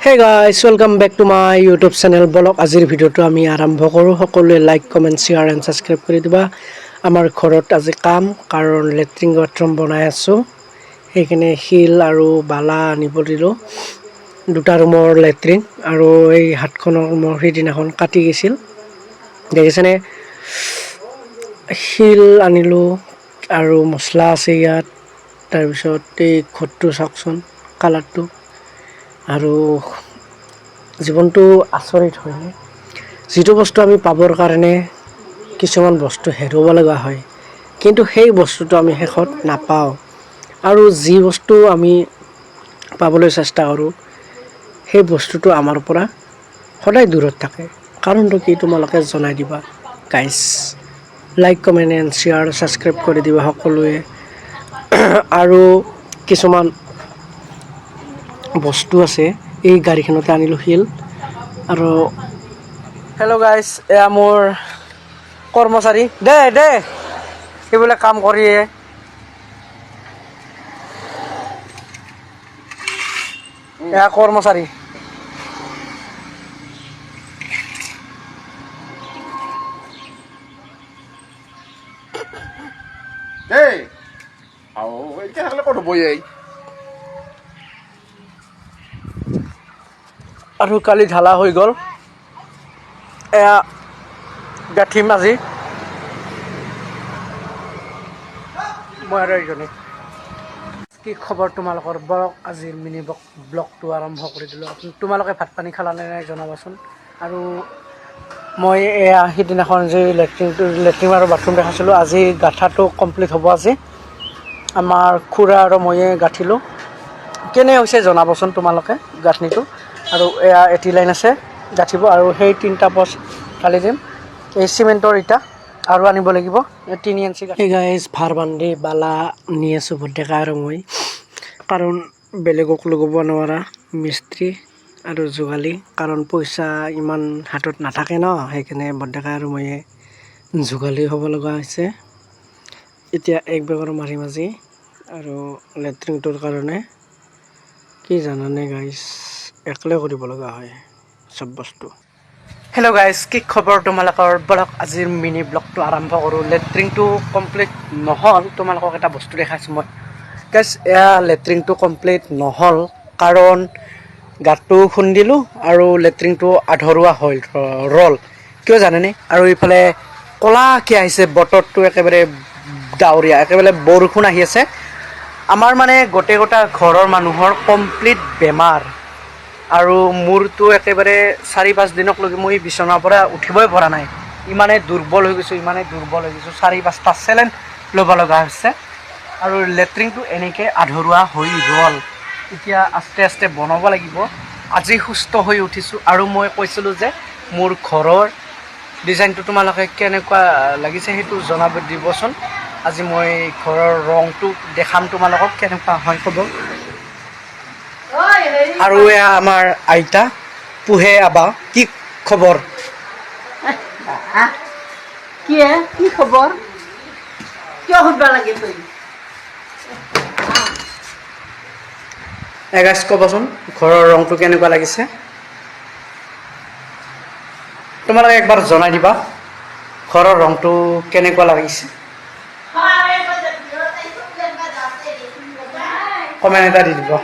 Hey guys, welcome back to my YouTube channel blog আজিৰ ভিডিওটো আমি আৰম্ভ কৰো সকলোৱে like comment share and subscribe কৰি দিবা আমাৰ ঘৰত আজি কাম কাৰণ লেট্ৰিন বাথৰুম বনাই আছো সেইখিনি শিল আৰু বালা আনিব দিলো দুটা ৰুমৰ লেট্ৰিন আৰু এই হাতখনৰ মোৰ হিদিনাখন কাটি গৈছিল দেখিছেনে শিল আনিলো আৰু মছলা আছে ইয়াত তাৰ পিছত এই ঘৰটো চাকচোন কালাৰটো আৰু জীৱনটো আচৰিত হয় যেটো বস্তু আমি পাবৰ কাৰণে কিছুমান বস্তু হেৰুব লগা হয় কিন্তু সেই বস্তুটো আমি হেখত নাপাও আৰু যি বস্তু আমি পাবলৈ চেষ্টা কৰো সেই বস্তুটো আমাৰ পৰা সদায় দূৰত থাকে কাৰণটো কি তোমালোকে জনাই দিবা guys like comment and share subscribe কৰি দিবা সকলোৱে আৰু কিছুমান বস্তু আছে এই গাড়ীখনতে আনিলো হিল আৰু হেল্ল গাইস এয়া মোৰ কৰ্মচাৰী দে এইবোলে কাম কৰিয়ে এয়া কৰ্মচাৰী Hey, ¿qué es lo que voy ahí? আৰু কালি ঢালা হৈ গল এয়া গাঠিম আজি মই আৰু এইজনে কি খবৰ তোমালোকৰ ব্লগ আজিৰ মিনি ব্লগটো আৰম্ভ কৰি দিলো তোমালোকে ভাত পানী খালা নে নাই জনাবাচোন আৰু মই এয়া সিদিনাখন যে লেট্ৰিন আৰু বাথৰুম দেখাইছিলো আজি গাঠাটো কমপ্লিট হ'ব আজি আমাৰ খুৰা আৰু ময়ে গাঠিলো কেনে হৈছে জনাবচোন তোমালোকে গাঠনিটো আৰু এয়া এটি লাইন আছে গাঠিব আৰু সেই তিনটা পোষ্ট ঢালি দিম এই সিমেন্টৰ ইটা আৰু আনিব লাগিব 3 ইঞ্চি গাঠি গাইস ভাৰ বান্ধি বালা নি আছো বডেকা আৰু মই কাৰণ বেলেগক লগাব নোৱাৰা মিস্ত্ৰী আৰু যোগালী কাৰণ পইচা ইমান হাতত নাথাকে ন সেইকাৰণে বডেকা আৰু ময়ে যোগালী হ'ব লগা হৈছে এতিয়া এক বেগৰ মাৰিম আজি আৰু লেট্ৰিনটোৰ কাৰণে কি জানানে গাইস একলে কৰিব লগা হয় সব বস্তু হেল্ল গাইস কি খবৰ তোমালোকৰ ব্লগ আজিৰ মিনি ব্লগটো আৰম্ভ কৰো লেট্ৰিনটো কমপ্লিট নহল তোমালোকক এটা বস্তু দেখাইছো মই গাইস এয়া লেট্ৰিনটো কমপ্লিট নহল কাৰণ গাটটো খুন্দিলো আৰু লেট্ৰিনটো আধৰুৱা হ'ল ৰল কিয় জানেনে আৰু ইফালে কলা কি আহিছে বতৰটো একেবাৰে ডাৱৰীয়া একেবাৰে বৰষুণ আহি আছে আমাৰ মানে গোটেইগোটা ঘৰৰ মানুহৰ কমপ্লিট বেমাৰ আৰু মোৰটো একেবাৰে 4-5 দিনক লগি মই বিছনাৰ পৰা উঠিবই পৰা নাই ইমানে দুৰ্বল হৈ গৈছো 4-5টা চেলেন লব লগা হৈছে আৰু লেট্ৰিনটো এনেকে আধৰুৱা হৈ গল এতিয়া আস্তে আস্তে বনাব লাগিব আজি সুস্থ হৈ উঠিছো আৰু মই কৈছিলো যে মোৰ ঘৰৰ ডিজাইনটো তোমালোকে কেনেকুৱা লাগিছে হেতু জনাব দিবচোন আজি মই ঘৰৰ ৰংটো দেখাম তোমালোকক কেনেকুৱা হয় কব আৰু এয়া আমাৰ আইতা পুহে আবা কি খবৰ কি খবৰ কিয় সুধবা লাগে তই এগাছ কবচোন ঘৰৰ ৰংটো কেনেকুৱা লাগিছে তোমালোকে একবাৰ জনাই দিবা ঘৰৰ ৰংটো কেনেকুৱা লাগিছে কমেন্ট এটা দি দিবা